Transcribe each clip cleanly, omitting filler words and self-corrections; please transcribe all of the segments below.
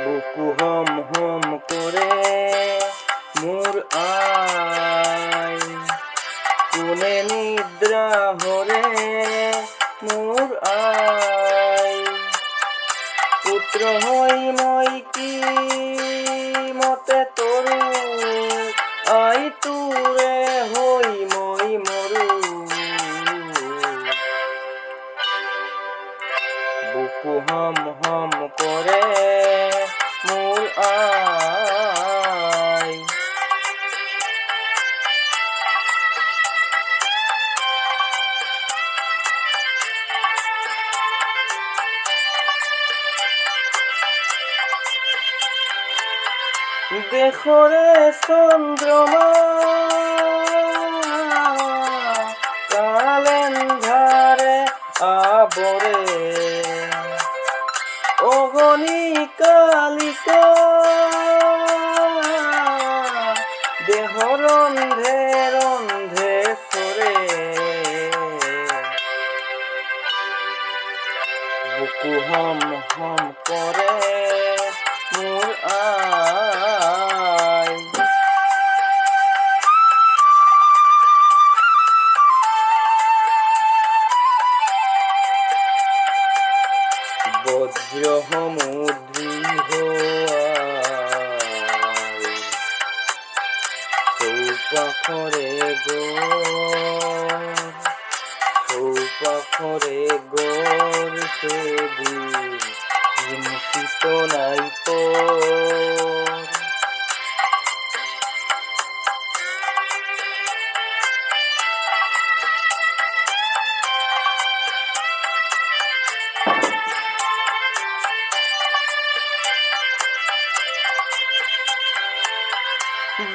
বুকু হম হম করে মোর আই কোনে নিদ্রা হরে মোর আই পুত্র হই মই কি মতে তরু আই তুরে হই মই মরু বুকু হম হম করে মোর আই দেখরে চন্দ্রমা কালেন্ধারে আবরে অগণি কালিকা দেহ রন্ধে রন্ধে সরে বুকু হম হম করে মোর আই বজ্র সমুদ্রী চৌপাখরে গড় সেদিন হিংসিত নাই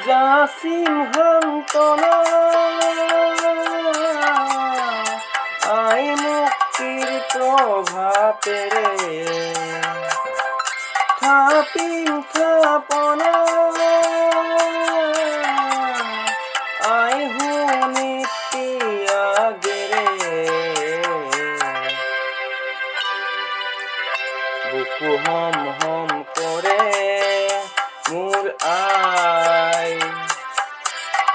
যা সিংহান্তনা আই মুক্তির প্রভাতে থাপিন থাপনা আই হুনিতি আগেরে বুকু হম হম করে মোর আই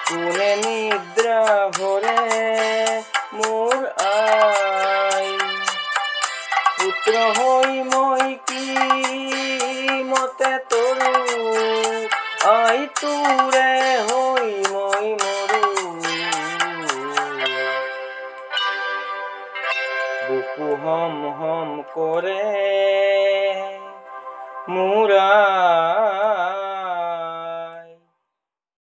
কোনে নিদ্রা হরে মোর আই পুত্র হই মই কি মতে তরু আই তুরে হই মই মরু বুকু হম হম করে মোর আই।